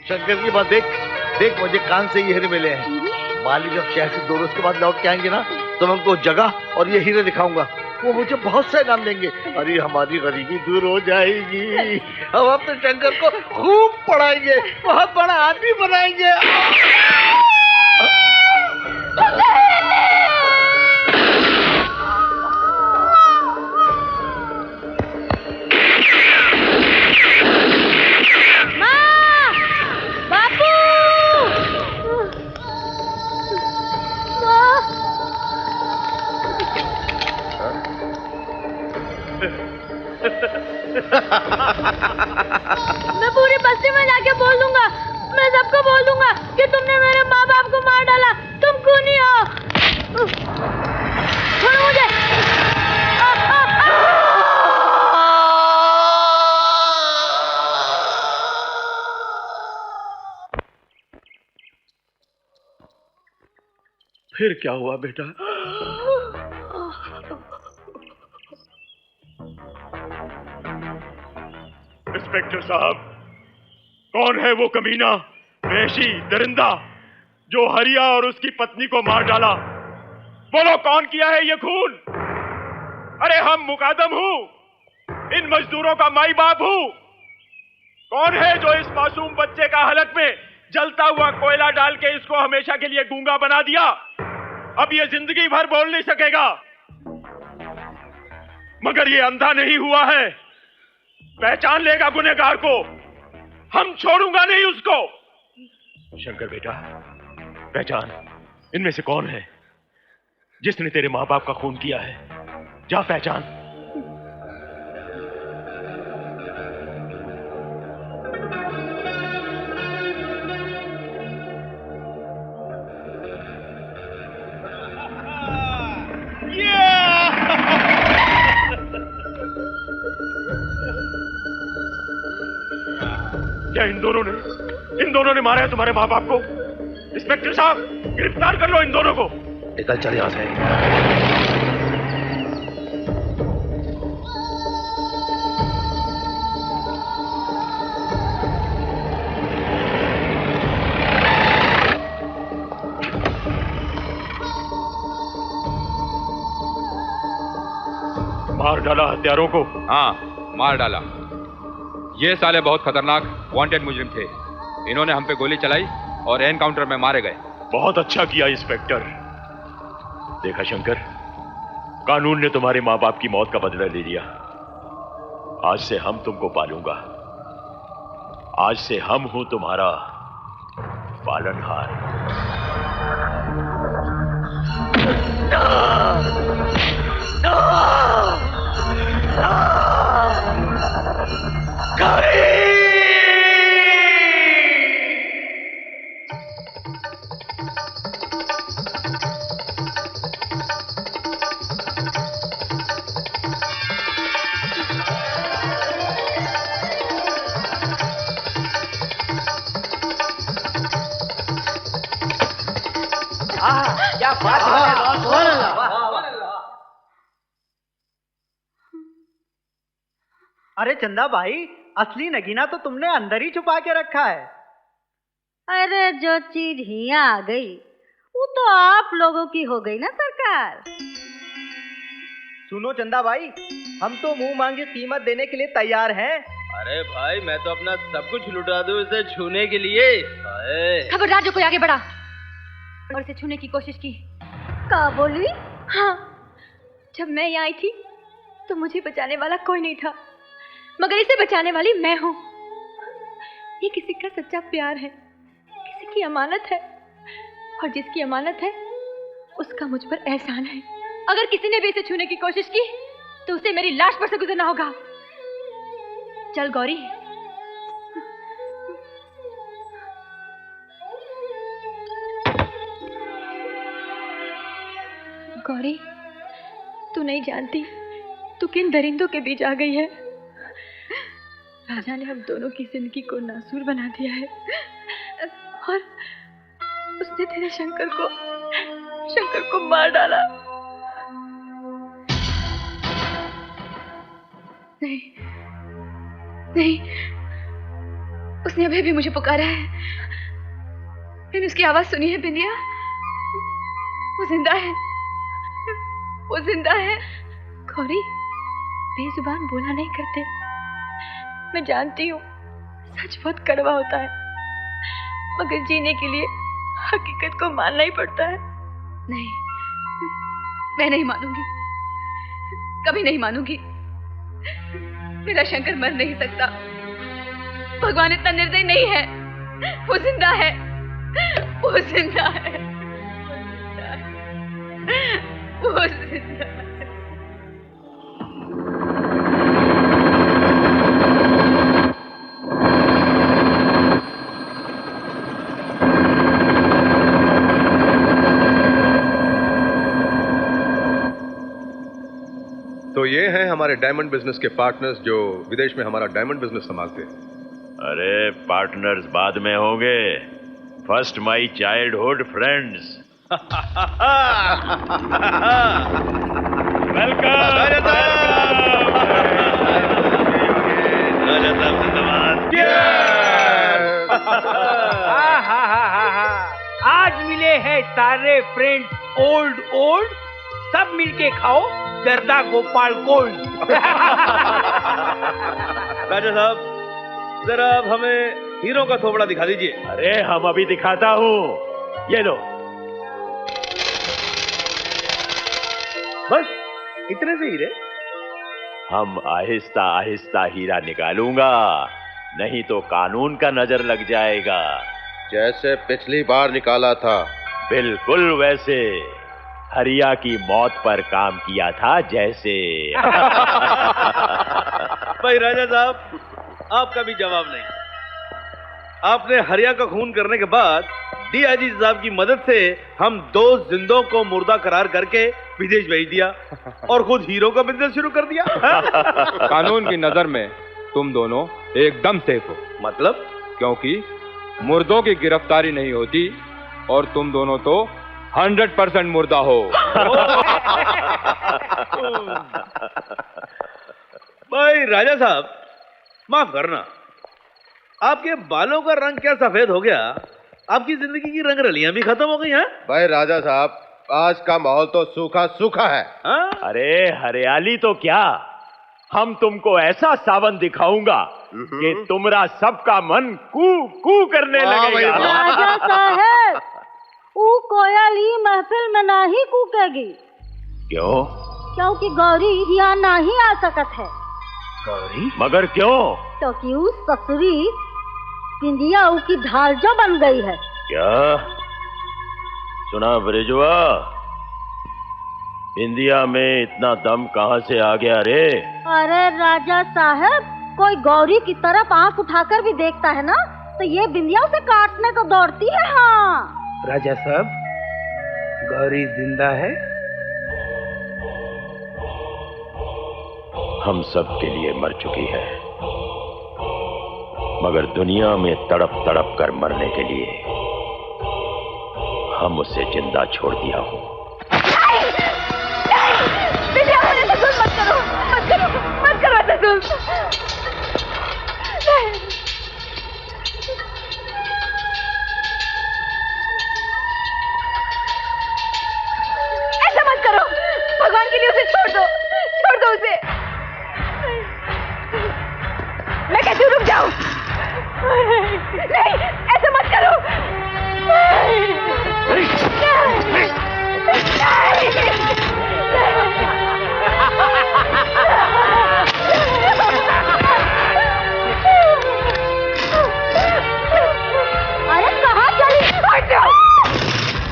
शंकर की बात देख देख, मुझे कान से ये हीरे मिले हैं। माली जब शहर से 2 रोज के बाद लौट के आएंगे ना, तो मैं उनको जगह और ये हीरे दिखाऊंगा। वो मुझे बहुत से इनाम देंगे। अरे हमारी गरीबी दूर हो जाएगी। हम अपने शंकर को खूब पढ़ाएंगे, बहुत बड़ा आदमी बनाएंगे। मैं पूरी बस्ती में जाके बोल दूंगा, मैं सबको बोल दूंगा कि तुमने मेरे माँ बाप को मार डाला, तुम खूनी हो। छोड़ो मुझे। फिर क्या हुआ बेटा? इंस्पेक्टर साहब, कौन है वो कमीना, वहशी, दरिंदा जो हरिया और उसकी पत्नी को मार डाला? बोलो, कौन किया है ये खून? अरे हम मुकादम हूं, इन मजदूरों का माई बाप हूं। कौन है जो इस मासूम बच्चे का हलक में जलता हुआ कोयला डाल के इसको हमेशा के लिए गूंगा बना दिया? अब ये जिंदगी भर बोल नहीं सकेगा, मगर ये अंधा नहीं हुआ है, पहचान लेगा गुनहगार को। हम छोड़ूंगा नहीं उसको। शंकर बेटा, पहचान, इनमें से कौन है जिसने तेरे मां बाप का खून किया है? जा पहचान। क्या इन दोनों ने मारा है तुम्हारे माँ बाप को? इंस्पेक्टर साहब, गिरफ्तार कर लो इन दोनों को। निकल चल यहाँ से। मार डाला हत्यारों को? हाँ, मार डाला। ये साले बहुत खतरनाक वांटेड मुजरिम थे। इन्होंने हम पे गोली चलाई और एनकाउंटर में मारे गए। बहुत अच्छा किया इंस्पेक्टर। देखा शंकर, कानून ने तुम्हारे माँ बाप की मौत का बदला ले लिया। आज से हम तुमको पालूंगा। आज से हम हूं तुम्हारा पालनहार। क्या बात है। अरे चंदा भाई, असली नगीना तो तुमने अंदर ही छुपा के रखा है। अरे जो चीज हिया आ गई वो तो आप लोगों की हो गई ना सरकार। सुनो चंदा भाई, हम तो मुंह मांगी कीमत देने के लिए तैयार हैं। अरे भाई, मैं तो अपना सब कुछ लुटा दूं इसे छूने के लिए। खबरदार जो कोई आगे बढ़ा और इसे छूने की कोशिश की। का बोली? हाँ, जब मैं यहाँ आई थी तो मुझे बचाने वाला कोई नहीं था, मगर इसे बचाने वाली मैं हूँ। ये किसी का सच्चा प्यार है, किसी की अमानत है, और जिसकी अमानत है उसका मुझ पर एहसान है। अगर किसी ने भी इसे छूने की कोशिश की तो उसे मेरी लाश पर से गुजरना होगा। चल गौरी। गौरी, तू नहीं जानती तू किन दरिंदों के बीच आ गई है। राजा ने हम दोनों की जिंदगी को नासूर बना दिया है और उसने तेरे शंकर को मार डाला। नहीं नहीं, उसने अभी भी मुझे पुकारा है। मैंने उसकी आवाज सुनी है बिंदिया। वो जिंदा है, वो जिंदा है। गौरी बेजुबान बोला नहीं करते। मैं जानती हूँ सच बहुत कड़वा होता है, मगर जीने के लिए हकीकत को मानना ही पड़ता है। नहीं, मैं नहीं मानूंगी, कभी नहीं मानूंगी। मेरा शंकर मर नहीं सकता। भगवान इतना निर्दयी नहीं है। वो जिंदा है, वो जिंदा है, वो जिंदा है। तो ये हैं हमारे डायमंड बिजनेस के पार्टनर्स जो विदेश में हमारा डायमंड बिजनेस संभालते हैं। अरे पार्टनर्स बाद में होंगे, फर्स्ट माई चाइल्डहुड फ्रेंड्स। आज मिले हैं सारे फ्रेंड्स ओल्ड ओल्ड, सब मिलके खाओ जर्दा गोपाल गोल्ड। राजा साहब, जरा आप हमें हीरो का थोबड़ा दिखा दीजिए। अरे हम अभी दिखाता हूँ, ये लो। बस इतने से हीरे? हम आहिस्ता आहिस्ता हीरा निकालूंगा, नहीं तो कानून का नजर लग जाएगा। जैसे पिछली बार निकाला था। बिल्कुल वैसे, हरिया की मौत पर काम किया था जैसे। भाई राजा साहब, आपका भी जवाब नहीं। आपने हरिया का खून करने के बाद डीआईजी साहब की मदद से हम 2 जिंदों को मुर्दा करार करके विदेश भेज दिया और खुद हीरो का बिजनेस शुरू कर दिया। कानून की नजर में तुम दोनों एकदम सेफ हो। मतलब? क्योंकि मुर्दों की गिरफ्तारी नहीं होती और तुम दोनों तो 100% मुर्दा हो। भाई राजा साहब, माफ करना, आपके बालों का रंग क्या सफेद हो गया? आपकी जिंदगी की रंग रलियां भी खत्म हो गई हैं? भाई राजा साहब, आज का माहौल तो सूखा सूखा है। हाँ? अरे हरियाली तो क्या, हम तुमको ऐसा सावन दिखाऊंगा कि तुम्हारा सबका मन कू कू करने लगेगा। राजा साहब, वो कोयली महफिल में नहीं कूकेगी। क्यों? क्योंकि गौरी यहाँ नहीं आ सकत है। गौरी? मगर क्यों? क्योंकि उस ससुरी बिंदिया की ढाल जो बन गई है। क्या सुना ब्रिजवा? बिंदिया में इतना दम कहाँ से आ गया रे? अरे राजा साहब, कोई गौरी की तरफ आंख उठाकर भी देखता है ना तो ये बिंदिया उसे काटने को दौड़ती है। हाँ राजा साहब, गौरी जिंदा है? हम सब के लिए मर चुकी है, मगर दुनिया में तड़प तड़प कर मरने के लिए हम उसे जिंदा छोड़ दिया हूँ। मत करो, मत करो, मत करो ऐसा जुल्म। ऐसा मत करो, भगवान के लिए उसे छोड़ दो उसे। मैं कहती हूँ रुक जाओ। नहीं, ऐसा मत करो। अरे कहाँ चली?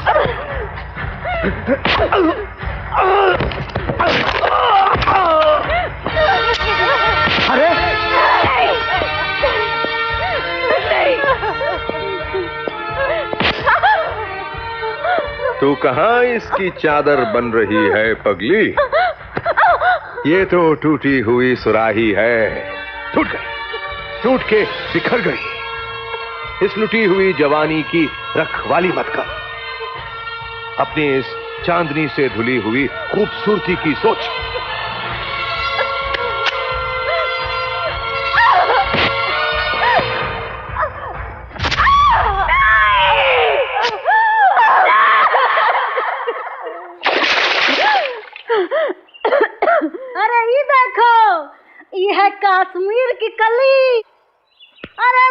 अरे तू कहाँ इसकी चादर बन रही है पगली? ये तो टूटी हुई सुराही है। टूट गई, टूट के बिखर गई। इस लुटी हुई जवानी की रखवाली मत कर। अपनी इस चांदनी से धुली हुई खूबसूरती की सोच।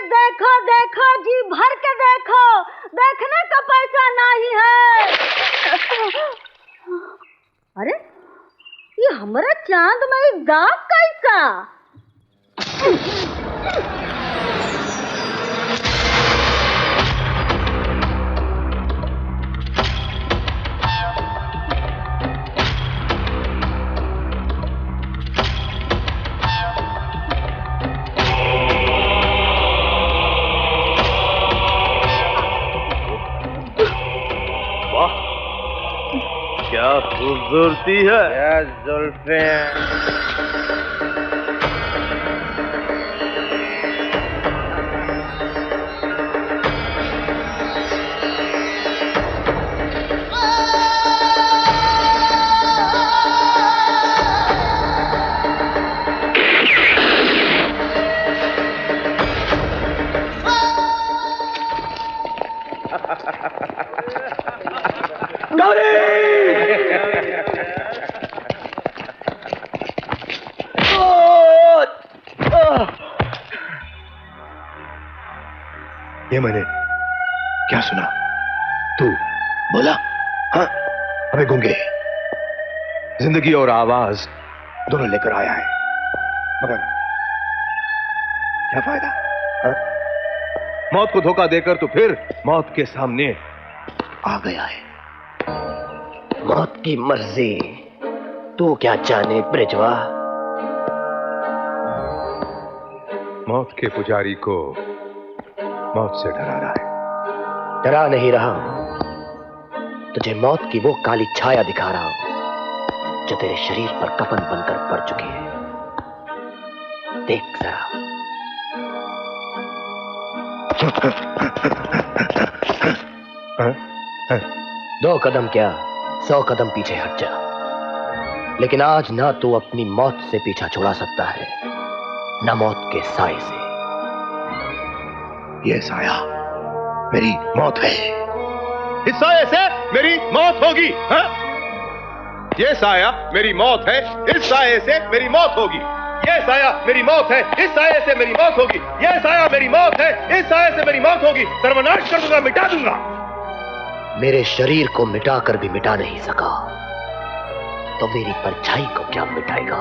देखो देखो जी भर के देखो, देखने का पैसा नहीं है। अरे ये हमारा चांद में एक दाग कैसा? क्या खूबसूरती है, क्या जुल्फे हैं। ये मैंने क्या सुना? तू बोला? हाँ, हमें गूंगे जिंदगी और आवाज दोनों लेकर आया है, मगर क्या फायदा? हाँ? मौत को धोखा देकर तो फिर मौत के सामने आ गया है। मौत की मर्जी, तू क्या जाने ब्रिजवा? मौत के पुजारी को मौत से डरा रहा है। डरा नहीं रहा हूं, तुझे मौत की वो काली छाया दिखा रहा हूं जो तेरे शरीर पर कफन बनकर पड़ चुकी है। देख जरा। दो कदम क्या, 100 कदम पीछे हट जा, लेकिन आज ना तू अपनी मौत से पीछा छुड़ा सकता है, ना मौत के साए से। ये साया मेरी मौत है, इस साये से मेरी मौत होगी। हाँ? ये साया मेरी मौत है, इस साये से मेरी मौत होगी। ये साया मेरी मौत है, इस साये से मेरी मौत होगी। ये साया मेरी मौत है, इस साये से मेरी मौत होगी। सर्वनाश कर दूंगा, मिटा दूंगा। मेरे शरीर को मिटाकर भी मिटा नहीं सका, तो मेरी परछाई को क्या मिटाएगा?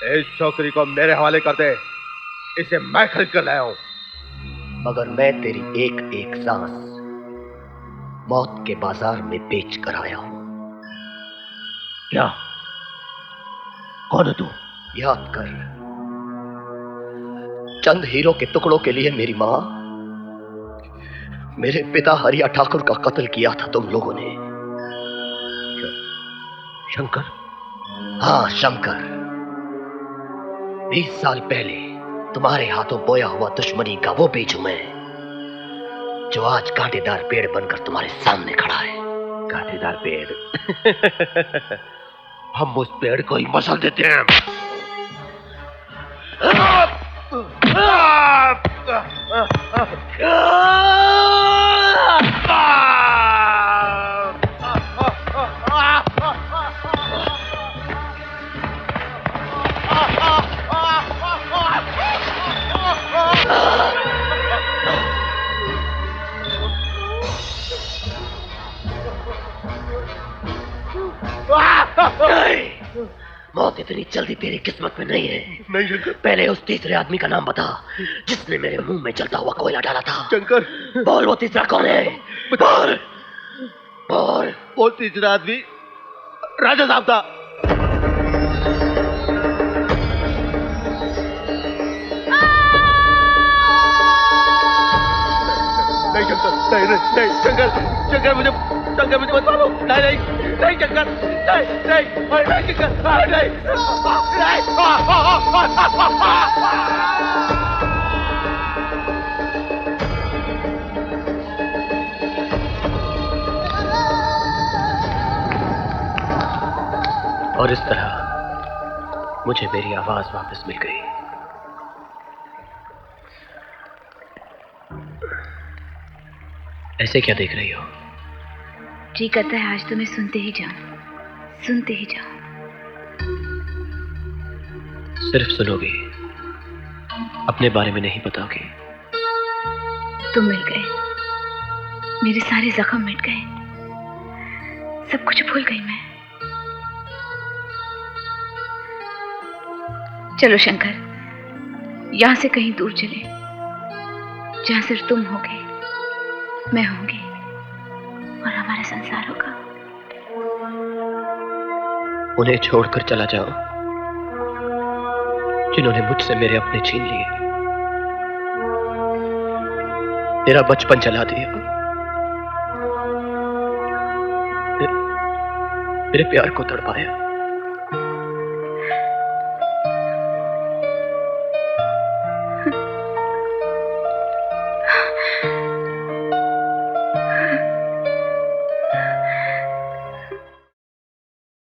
इस छोकरी को मेरे हवाले कर दे, इसे मैं खरीद कर लाया हूं। मगर मैं तेरी एक एक सांस मौत के बाजार में बेच कर आया हूं। क्या? कौन है तू? याद कर, चंद हीरो के टुकड़ों के लिए मेरी मां, मेरे पिता हरिया ठाकुर का कत्ल किया था तुम लोगों ने। शंकर? हाँ, शंकर। 20 साल पहले तुम्हारे हाथों बोया हुआ दुश्मनी का वो बीज हूं मैं, जो आज कांटेदार पेड़ बनकर तुम्हारे सामने खड़ा है। कांटेदार पेड़? हम उस पेड़ को ही मसल देते हैं। मौत इतनी जल्दी तेरी किस्मत में नहीं है। नहीं शंकर। पहले उस तीसरे आदमी का नाम बता जिसने मेरे मुंह में जलता हुआ कोयला डाला था। शंकर। बोल, वो तीसरा कौन है? बोल बोल। वो तीसरा आदमी राजा साहब था। नहीं शंकर, नहीं नहीं नहीं शंकर, शंकर मुझे बचा लो। नहीं नहीं नहीं शंकर, नहीं नहीं नहीं शंकर, नहीं और इस तरह मुझे मेरी आवाज वापस मिल गई। ऐसे क्या देख रही हो? जी करता है आज तुम्हें सुनते ही जाऊं, सुनते ही जाऊं। सिर्फ सुनोगी, अपने बारे में नहीं बताओगी? तुम मिल गए, मेरे सारे जख्म मिट गए, सब कुछ भूल गई मैं। चलो शंकर, यहां से कहीं दूर चले, जहां सिर्फ तुम होगे, मैं होंगी और हमारा संसार होगा। उन्हें छोड़कर चला जाओ जिन्होंने मुझसे मेरे अपने छीन लिए, मेरा बचपन जला दिया, मेरे प्यार को तड़पाया।